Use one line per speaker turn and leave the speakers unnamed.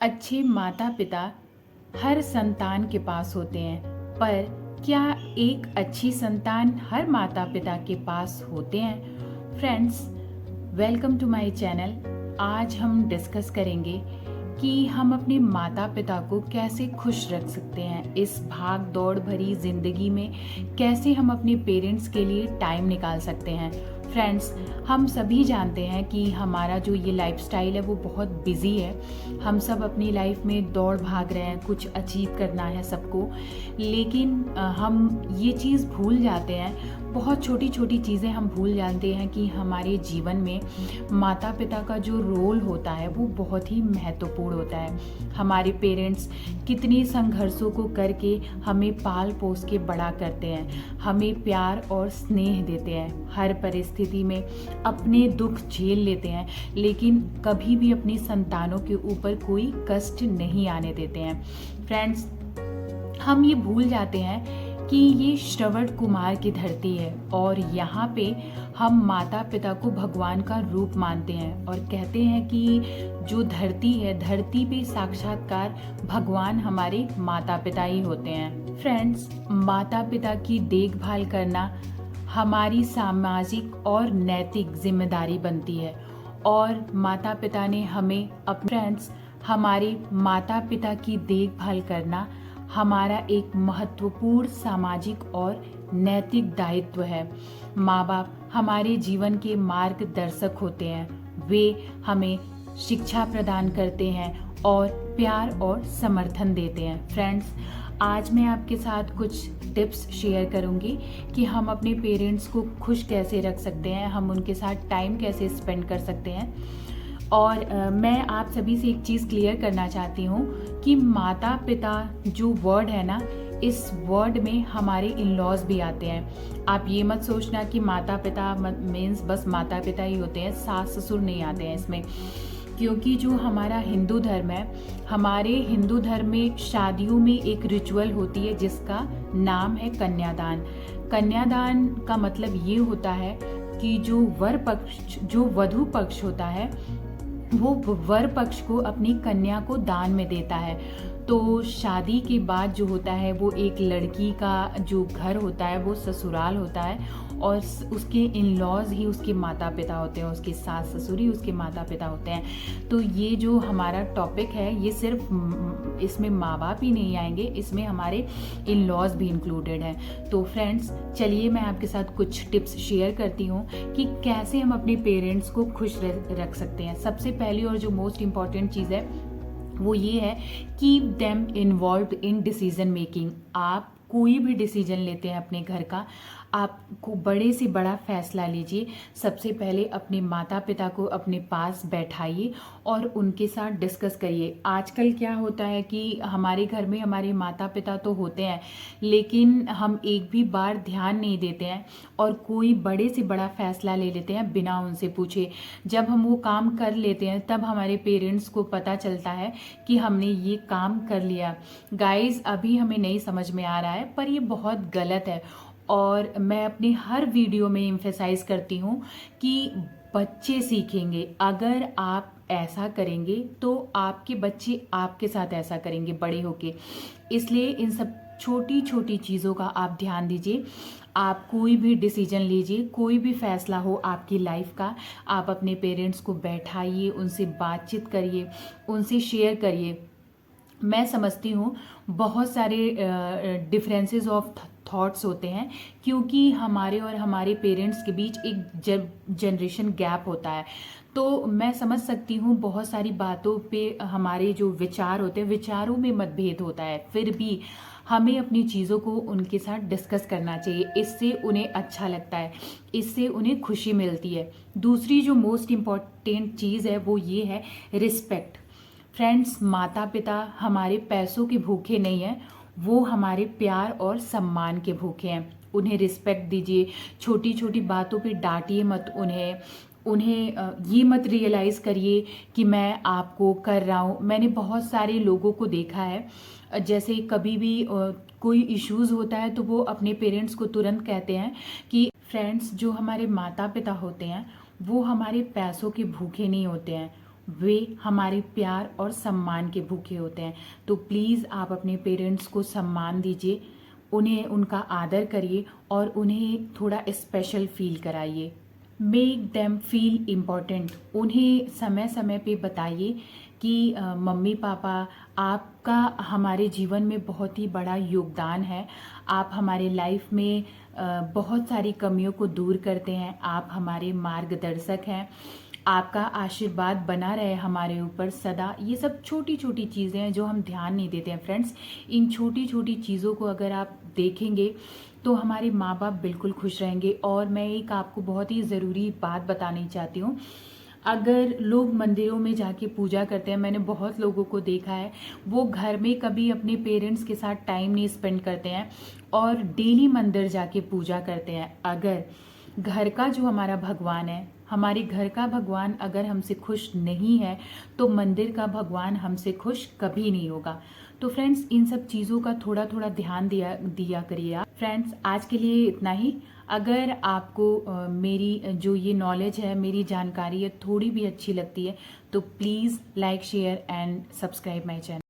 अच्छे माता पिता हर संतान के पास होते हैं, पर क्या एक अच्छी संतान हर माता पिता के पास होते हैं? Friends, welcome to my channel. आज हम डिस्कस करेंगे कि हम अपने माता पिता को कैसे खुश रख सकते हैं इस भाग दौड़ भरी जिंदगी में। कैसे हम अपने पेरेंट्स के लिए टाइम निकाल सकते हैं। फ्रेंड्स, हम सभी जानते हैं कि हमारा जो ये लाइफस्टाइल है वो बहुत बिजी है। हम सब अपनी लाइफ में दौड़ भाग रहे हैं, कुछ अचीव करना है सबको, लेकिन हम ये चीज़ भूल जाते हैं, बहुत छोटी छोटी चीज़ें हम भूल जाते हैं कि हमारे जीवन में माता पिता का जो रोल होता है वो बहुत ही महत्वपूर्ण होता है। हमारे पेरेंट्स कितनी संघर्षों को करके हमें पाल पोस के बड़ा करते हैं, हमें प्यार और स्नेह देते हैं, हर परिस्थिति में अपने दुख झेल लेते हैं, लेकिन कभी भी अपनी संतानों के ऊपर कोई कष्ट नहीं आने देते हैं। फ्रेंड्स, हम ये भूल जाते हैं कि ये श्रवण कुमार की धरती है और यहाँ पे हम माता पिता को भगवान का रूप मानते हैं और कहते हैं कि जो धरती है, धरती पे साक्षात्कार भगवान हमारे माता पिता ही होते हैं। फ्रेंड्स, माता पिता की देखभाल करना हमारी सामाजिक और नैतिक जिम्मेदारी बनती है और माता पिता ने हमें फ्रेंड्स, हमारे माता पिता की देखभाल करना हमारा एक महत्वपूर्ण सामाजिक और नैतिक दायित्व है। माँ बाप हमारे जीवन के मार्गदर्शक होते हैं। वे हमें शिक्षा प्रदान करते हैं और प्यार और समर्थन देते हैं। फ्रेंड्स, आज मैं आपके साथ कुछ टिप्स शेयर करूंगी कि हम अपने पेरेंट्स को खुश कैसे रख सकते हैं, हम उनके साथ टाइम कैसे स्पेंड कर सकते हैं। और मैं आप सभी से एक चीज़ क्लियर करना चाहती हूँ कि माता पिता जो वर्ड है ना, इस वर्ड में हमारे इन लॉज भी आते हैं। आप ये मत सोचना कि माता पिता मीन्स बस माता पिता ही होते हैं, सास ससुर नहीं आते हैं इसमें। क्योंकि जो हमारा हिंदू धर्म है, हमारे हिंदू धर्म में शादियों में एक रिचुअल होती है जिसका नाम है कन्यादान। कन्यादान का मतलब ये होता है कि जो वधू पक्ष होता है वो वर पक्ष को अपनी कन्या को दान में देता है। तो शादी के बाद जो होता है वो एक लड़की का जो घर होता है वो ससुराल होता है और उसके इन लॉज ही उसके माता पिता होते हैं, उसके सास ससुर ही उसके माता पिता होते हैं। तो ये जो हमारा टॉपिक है ये सिर्फ इसमें माँ बाप ही नहीं आएंगे, इसमें हमारे इन लॉज भी इंक्लूडेड हैं। तो फ्रेंड्स, चलिए मैं आपके साथ कुछ टिप्स शेयर करती हूँ कि कैसे हम अपने पेरेंट्स को खुश रख सकते हैं। सबसे पहली और जो मोस्ट इम्पॉर्टेंट चीज़ है वो ये है, keep them involve in decision making. आप कोई भी डिसीजन लेते हैं अपने घर का, आपको बड़े से बड़ा फैसला लीजिए, सबसे पहले अपने माता पिता को अपने पास बैठाइए और उनके साथ डिस्कस करिए। आजकल क्या होता है कि हमारे घर में हमारे माता पिता तो होते हैं, लेकिन हम एक भी बार ध्यान नहीं देते हैं और कोई बड़े से बड़ा फैसला ले लेते हैं बिना उनसे पूछे। जब हम वो काम कर लेते हैं तब हमारे पेरेंट्स को पता चलता है कि हमने ये काम कर लिया। गाइस, अभी हमें नहीं समझ में आ रहा है पर ये बहुत गलत है और मैं अपनी हर वीडियो में एम्फेसाइज करती हूँ कि बच्चे सीखेंगे। अगर आप ऐसा करेंगे तो आपके बच्चे आपके साथ ऐसा करेंगे बड़े होके। इसलिए इन सब छोटी छोटी चीज़ों का आप ध्यान दीजिए। आप कोई भी डिसीजन लीजिए, कोई भी फैसला हो आपकी लाइफ का, आप अपने पेरेंट्स को बैठाइए, उनसे बातचीत करिए, उनसे शेयर करिए। मैं समझती हूँ बहुत सारे डिफरेंसेस ऑफ थॉट्स होते हैं क्योंकि हमारे और हमारे पेरेंट्स के बीच एक जनरेशन गैप होता है। तो मैं समझ सकती हूँ बहुत सारी बातों पे हमारे जो विचार होते हैं, विचारों में मतभेद होता है, फिर भी हमें अपनी चीज़ों को उनके साथ डिस्कस करना चाहिए। इससे उन्हें अच्छा लगता है, इससे उन्हें खुशी मिलती है। दूसरी जो मोस्ट इम्पॉर्टेंट चीज़ है वो ये है रिस्पेक्ट। फ्रेंड्स, माता पिता हमारे पैसों के भूखे नहीं हैं, वो हमारे प्यार और सम्मान के भूखे हैं। उन्हें रिस्पेक्ट दीजिए, छोटी छोटी बातों पे डांटिए मत उन्हें ये मत रियलाइज़ करिए कि मैं आपको कर रहा हूँ। मैंने बहुत सारे लोगों को देखा है, जैसे कभी भी कोई इश्यूज़ होता है तो वो अपने पेरेंट्स को तुरंत कहते हैं कि फ्रेंड्स, जो हमारे माता पिता होते हैं वो हमारे पैसों के भूखे नहीं होते हैं, वे हमारे प्यार और सम्मान के भूखे होते हैं। तो प्लीज़ आप अपने पेरेंट्स को सम्मान दीजिए, उन्हें उनका आदर करिए और उन्हें थोड़ा स्पेशल फील कराइए। Make them feel important. उन्हें समय समय पे बताइए कि मम्मी पापा, आपका हमारे जीवन में बहुत ही बड़ा योगदान है। आप हमारे लाइफ में बहुत सारी कमियों को दूर करते हैं। आप हमारे मार्गदर्शक हैं। आपका आशीर्वाद बना रहे हमारे ऊपर सदा। ये सब छोटी छोटी चीज़ें हैं जो हम ध्यान नहीं देते हैं फ्रेंड्स। इन छोटी छोटी चीज़ों को अगर आप देखेंगे तो हमारे माँ बाप बिल्कुल खुश रहेंगे। और मैं एक आपको बहुत ही ज़रूरी बात बतानी चाहती हूँ। अगर लोग मंदिरों में जाके पूजा करते हैं, मैंने बहुत लोगों को देखा है, वो घर में कभी अपने पेरेंट्स के साथ टाइम नहीं स्पेंड करते हैं और डेली मंदिर जाके पूजा करते हैं। अगर घर का जो हमारा भगवान है, हमारे घर का भगवान अगर हमसे खुश नहीं है तो मंदिर का भगवान हमसे खुश कभी नहीं होगा। तो फ्रेंड्स, इन सब चीज़ों का थोड़ा थोड़ा ध्यान दिया दिया करिए आप। फ्रेंड्स, आज के लिए इतना ही। अगर आपको मेरी जो ये नॉलेज है, मेरी जानकारी है, थोड़ी भी अच्छी लगती है तो please like share and subscribe my channel.